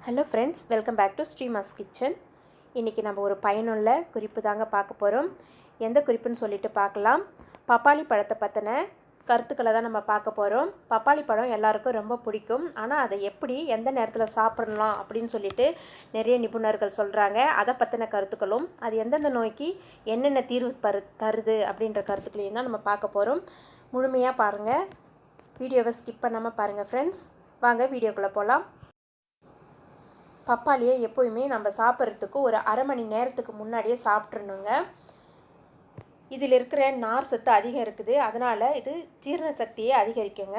Hello friends, welcome back to Sreema's kitchen. இன்றைக்கி நம்ம ஒரு பயனுள்ள குறிப்பு தாங்க பார்க்க போகிறோம். எந்த குறிப்புன்னு சொல்லிட்டு பார்க்கலாம். பப்பாளி பழத்தை பற்றின கருத்துக்களை தான் நம்ம பார்க்க போகிறோம். பப்பாளி பழம் எல்லாருக்கும் ரொம்ப பிடிக்கும். ஆனால் அதை எப்படி எந்த நேரத்தில் சாப்பிடலாம் அப்படின்னு சொல்லிட்டு நிறைய நிபுணர்கள் சொல்கிறாங்க. அதை பற்றின கருத்துக்களும் அது எந்தெந்த நோய்க்கு என்னென்ன தீர்வு தருது அப்படின்ற கருத்துக்களையும் தான் நம்ம பார்க்க போகிறோம். முழுமையாக பாருங்கள், வீடியோவை ஸ்கிப் பண்ணாமல் பாருங்கள் ஃப்ரெண்ட்ஸ். வாங்க வீடியோக்குள்ளே போகலாம். பப்பாளியை எப்போயுமே நம்ம சாப்பிட்றதுக்கு ஒரு அரை மணி நேரத்துக்கு முன்னாடியே சாப்பிட்றணுங்க. இதில் இருக்கிற நார் சத்து அதிகம் இருக்குது. அதனால் இது ஜீரண சக்தியை அதிகரிக்குங்க.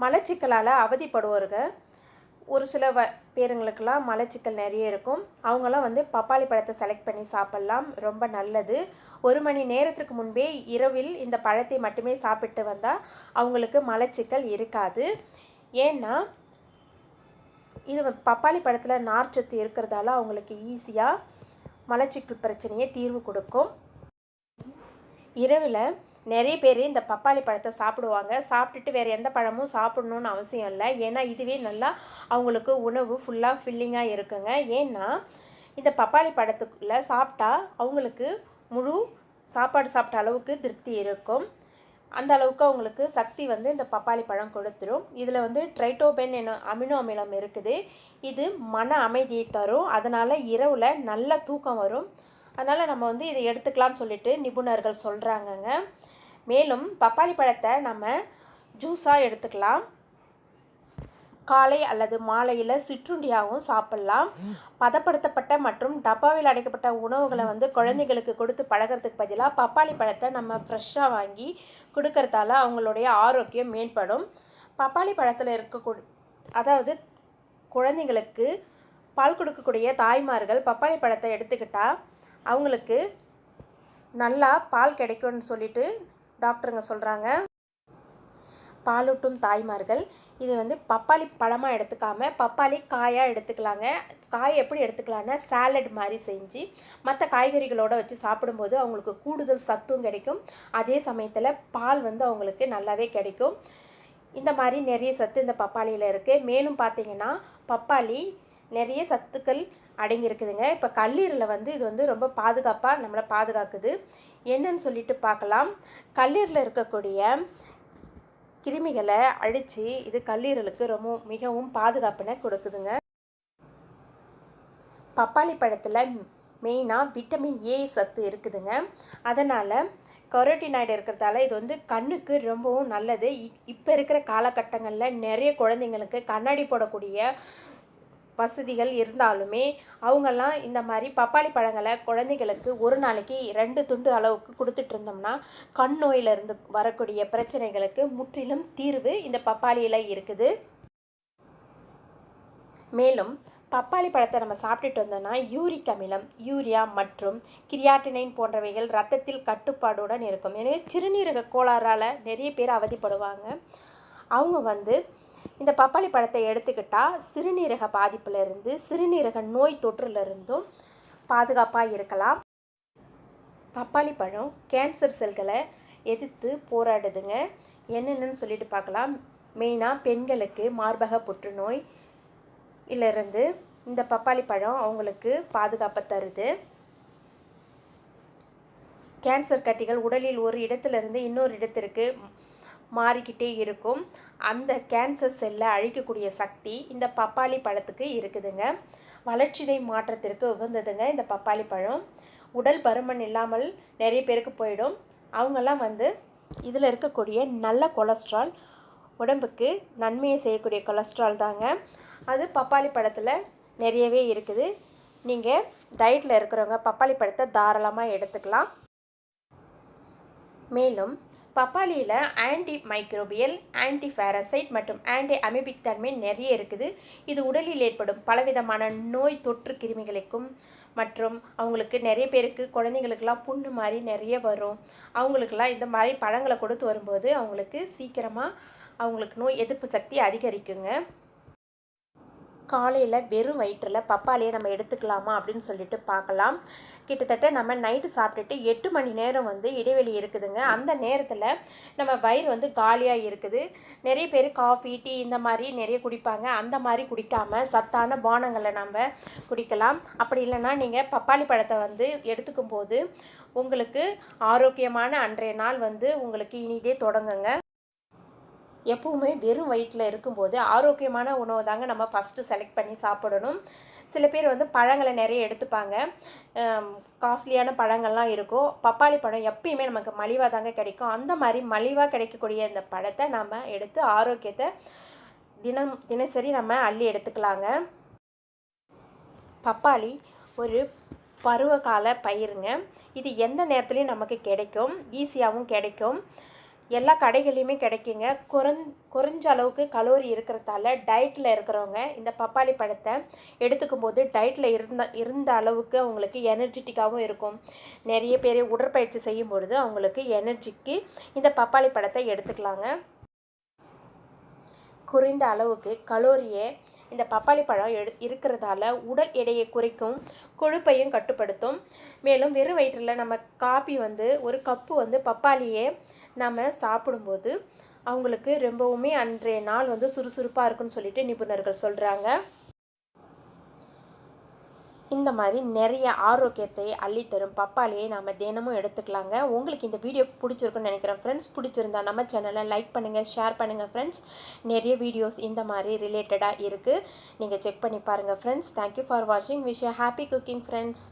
மலச்சிக்கலால் அவதிப்படுவோர்கள் ஒரு சில பேருங்களுக்கெல்லாம் மலச்சிக்கல் நிறைய இருக்கும். அவங்களாம் பப்பாளி பழத்தை செலக்ட் பண்ணி சாப்பிட்லாம், ரொம்ப நல்லது. ஒரு மணி நேரத்துக்கு முன்பே இரவில் இந்த பழத்தை மட்டுமே சாப்பிட்டு வந்தால் அவங்களுக்கு மலச்சிக்கல் இருக்காது. ஏன்னா இது பப்பாளி பழத்தில் நார்ச்சத்து இருக்கிறதால அவங்களுக்கு ஈஸியாக மலச்சிக்கல் பிரச்சனையை தீர்வு கொடுக்கும். இரவில் நிறைய பேர் இந்த பப்பாளி பழத்தை சாப்பிடுவாங்க. சாப்பிட்டுட்டு வேறு எந்த பழமும் சாப்பிடணுன்னு அவசியம் இல்லை. ஏன்னா இதுவே நல்லா அவங்களுக்கு உணவு ஃபுல்லாக ஃபில்லிங்காக இருக்குங்க. ஏன்னா இந்த பப்பாளி பழத்துக்குள்ளே சாப்பிட்டா அவங்களுக்கு முழு சாப்பாடு சாப்பிட்ட அளவுக்கு திருப்தி இருக்கும். அந்த அளவுக்கு அவங்களுக்கு சக்தி இந்த பப்பாளி பழம் கொடுத்துரும். இதில் ட்ரைட்டோபென் என்னும் அமினோ அமிலம் இருக்குது. இது மன அமைதியை தரும். அதனால் இரவில் நல்ல தூக்கம் வரும். அதனால் நம்ம இதை எடுத்துக்கலாம்னு சொல்லிட்டு நிபுணர்கள் சொல்கிறாங்கங்க. மேலும் பப்பாளி பழத்தை நம்ம ஜூஸாக எடுத்துக்கலாம். காலை அல்லது மாலையில் சிற்றுண்டியாகவும் சாப்பிட்லாம். பதப்படுத்தப்பட்ட மற்றும் டப்பாவில் அடைக்கப்பட்ட உணவுகளை குழந்தைகளுக்கு கொடுத்து பழகிறதுக்கு பதிலாக பப்பாளி பழத்தை நம்ம ஃப்ரெஷ்ஷாக வாங்கி கொடுக்கறதால அவங்களுடைய ஆரோக்கியம் மேம்படும். பப்பாளி பழத்தில் அதாவது குழந்தைங்களுக்கு பால் கொடுக்கக்கூடிய தாய்மார்கள் பப்பாளி பழத்தை எடுத்துக்கிட்டால் அவங்களுக்கு நல்லா பால் கிடைக்கும்னு சொல்லிட்டு டாக்டருங்க சொல்கிறாங்க. பாலூட்டும் தாய்மார்கள் இது பப்பாளி பழமாக எடுத்துக்காமல் பப்பாளி காயாக எடுத்துக்கலாங்க. காய் எப்படி எடுத்துக்கலான்னா சாலட் மாதிரி செஞ்சு மற்ற காய்கறிகளோடு வச்சு சாப்பிடும்போது அவங்களுக்கு கூடுதல் சத்தும் கிடைக்கும். அதே சமயத்தில் பால் அவங்களுக்கு நல்லாவே கிடைக்கும். இந்த மாதிரி நிறைய சத்து இந்த பப்பாளியில் இருக்குது. மேலும் பார்த்திங்கன்னா பப்பாளி நிறைய சத்துக்கள் அடங்கியிருக்குதுங்க. இப்போ கல்லீரலில் இது ரொம்ப பாதுகாப்பாக நம்மளை பாதுகாக்குது. என்னன்னு சொல்லிட்டு பார்க்கலாம். கல்லீரலில் இருக்கக்கூடிய கிருமிகளை அழித்து இது கல்லீரலுக்கு மிகவும் பாதுகாப்பினை கொடுக்குதுங்க. பப்பாளி பழத்தில் மெயினாக விட்டமின் ஏ சத்து இருக்குதுங்க. அதனால் கரோட்டினாய்டு இருக்கிறதால இது கண்ணுக்கு ரொம்பவும் நல்லது. இப்போ இருக்கிற காலகட்டங்களில் நிறைய குழந்தைங்களுக்கு கண்ணாடி போடக்கூடிய வசதிகள் இருந்தாலுமே அவங்கெல்லாம் இந்த மாதிரி பப்பாளி பழங்களை குழந்தைகளுக்கு ஒரு நாளைக்கு 2 துண்டு அளவுக்கு கொடுத்துட்டு இருந்தோம்னா கண் நோயிலிருந்து வரக்கூடிய பிரச்சனைகளுக்கு முற்றிலும் தீர்வு இந்த பப்பாளியில் இருக்குது. மேலும் பப்பாளி பழத்தை நம்ம சாப்பிட்டுட்டு வந்தோம்னா யூரிக் அமிலம், யூரியா மற்றும் கிரியாட்டினைன் போன்றவைகள் இரத்தத்தில் கட்டுப்பாடுடன் இருக்கும். எனவே சிறுநீரக கோளாறால் நிறைய பேர் அவதிப்படுவாங்க. அவங்க இந்த பப்பாளி பழத்தை எடுத்துக்கிட்டால் சிறுநீரக பாதிப்பிலிருந்து சிறுநீரக நோய் தொற்றுலேருந்தும் பாதுகாப்பாக இருக்கலாம். பப்பாளி பழம் கேன்சர் செல்களை எதிர்த்து போராடுதுங்க. என்னென்னு சொல்லிட்டு பார்க்கலாம். மெயினாக பெண்களுக்கு மார்பக புற்றுநோய் இருந்து இந்த பப்பாளி பழம் அவங்களுக்கு பாதுகாப்பை தருது. கேன்சர் கட்டிகள் உடலில் ஒரு இடத்திலிருந்து இன்னொரு இடத்திற்கு மாறிக்கிட்டே இருக்கும். அந்த கேன்சர் செல்லை அழிக்கக்கூடிய சக்தி இந்த பப்பாளி பழத்துக்கு இருக்குதுங்க. வளர்ச்சிதை மாற்றத்திற்கு உகந்ததுங்க இந்த பப்பாளி பழம். உடல் பருமன் இல்லாமல் நிறைய பேருக்கு போயிடும். அவங்கெல்லாம் இதில் இருக்கக்கூடிய நல்ல கொலஸ்ட்ரால், உடம்புக்கு நன்மையை செய்யக்கூடிய கொலஸ்ட்ரால் தாங்க. அது பப்பாளி பழத்தில் நிறையவே இருக்குது. நீங்கள் டயட்டில் இருக்கிறவங்க பப்பாளி பழத்தை தாராளமாக எடுத்துக்கலாம். மேலும் பப்பாளியில் ஆன்டி மைக்ரோபியல், ஆன்டி பேரசைட் மற்றும் ஆன்டி அமீபிக் தன்மை நிறைய இருக்குது. இது உடலில் ஏற்படும் பலவிதமான நோய் தொற்று கிருமிகளுக்கும் மற்றும் அவங்களுக்கு நிறைய பேருக்கு குழந்தைங்களுக்கெல்லாம் புண்ணு மாதிரி நிறைய வரும். அவங்களுக்கெல்லாம் இந்த மாதிரி பழங்களை கொடுத்து வரும்போது அவங்களுக்கு சீக்கிரமாக அவங்களுக்கு நோய் எதிர்ப்பு சக்தி அதிகரிக்குங்க. காலையில் வெறும் வயிற்றில் பப்பாளியை நம்ம எடுத்துக்கலாமா அப்படின்னு சொல்லிட்டு பார்க்கலாம். கிட்டத்தட்ட நம்ம நைட்டு சாப்பிட்டுட்டு 8 மணி நேரம் வந்து இடைவெளி இருக்குதுங்க. அந்த நேரத்தில் நம்ம வயிறு வந்து காலியாக இருக்குது. நிறைய பேர் காஃபி டீ இந்த மாதிரி நிறைய குடிப்பாங்க. அந்த மாதிரி குடிக்காமல் சத்தான பானங்களை நம்ம குடிக்கலாம். அப்படி இல்லைன்னா நீங்கள் பப்பாளி பழத்தை வந்து எடுத்துக்கும் போது உங்களுக்கு ஆரோக்கியமான அன்றைய நாள் வந்து உங்களுக்கு இனிதே தொடங்குங்க. எப்பவுமே வெறும் வயிற்றில் இருக்கும்போது ஆரோக்கியமான உணவு தாங்க நம்ம ஃபஸ்ட்டு செலக்ட் பண்ணி சாப்பிடணும். சில பேர் வந்து பழங்களை நிறைய எடுத்துப்பாங்க. காஸ்ட்லியான பழங்கள்லாம் இருக்கும். பப்பாளி பழம் எப்பயுமே நமக்கு மலிவாக தாங்க கிடைக்கும். அந்த மாதிரி மலிவாக கிடைக்கக்கூடிய இந்த பழத்தை நம்ம எடுத்து ஆரோக்கியத்தை தினசரி நம்ம அள்ளி எடுத்துக்கலாங்க. பப்பாளி ஒரு பருவகால பயிருங்க. இது எந்த நேரத்துலையும் நமக்கு கிடைக்கும், ஈஸியாகவும் கிடைக்கும். எல்லா கடைகள்லையுமே கிடைக்குங்க. குறைஞ்ச அளவுக்கு கலோரி இருக்கிறதால டயட்டில் இருக்கிறவங்க இந்த பப்பாளி பழத்தை எடுத்துக்கும் போது டயட்டில் இருந்த அளவுக்கு அவங்களுக்கு எனர்ஜெட்டிக்காகவும் இருக்கும். நிறைய பேர் உடற்பயிற்சி செய்யும் பொழுது அவங்களுக்கு எனர்ஜிக்கு இந்த பப்பாளி பழத்தை எடுத்துக்கலாங்க. குறைந்த அளவுக்கு கலோரியை இந்த பப்பாளி பழம் இருக்கிறதால உடல் எடையை குறைக்கும், கொழுப்பையும் கட்டுப்படுத்தும். மேலும் வெறும் வயிற்றில் நம்ம காப்பி வந்து ஒரு கப்பு வந்து பப்பாளியே நம்ம சாப்பிடும்போது அவங்களுக்கு ரொம்பவுமே அன்றைய நாள் வந்து சுறுசுறுப்பாக இருக்குன்னு சொல்லிட்டு நிபுணர்கள் சொல்கிறாங்க. இந்த மாதிரி நிறைய ஆரோக்கியத்தை அள்ளித்தரும் பப்பாளியை நாம் தினமும் எடுத்துக்கலாங்க. உங்களுக்கு இந்த வீடியோ பிடிச்சிருக்குன்னு நினைக்கிறேன் ஃப்ரெண்ட்ஸ். பிடிச்சிருந்தா நம்ம சேனலை லைக் பண்ணுங்கள், ஷேர் பண்ணுங்கள் ஃப்ரெண்ட்ஸ். நிறைய வீடியோஸ் இந்த மாதிரி ரிலேட்டடாக இருக்குது, நீங்கள் செக் பண்ணி பாருங்கள் ஃப்ரெண்ட்ஸ். தேங்க்யூ ஃபார் வாட்சிங். Wish you happy cooking friends.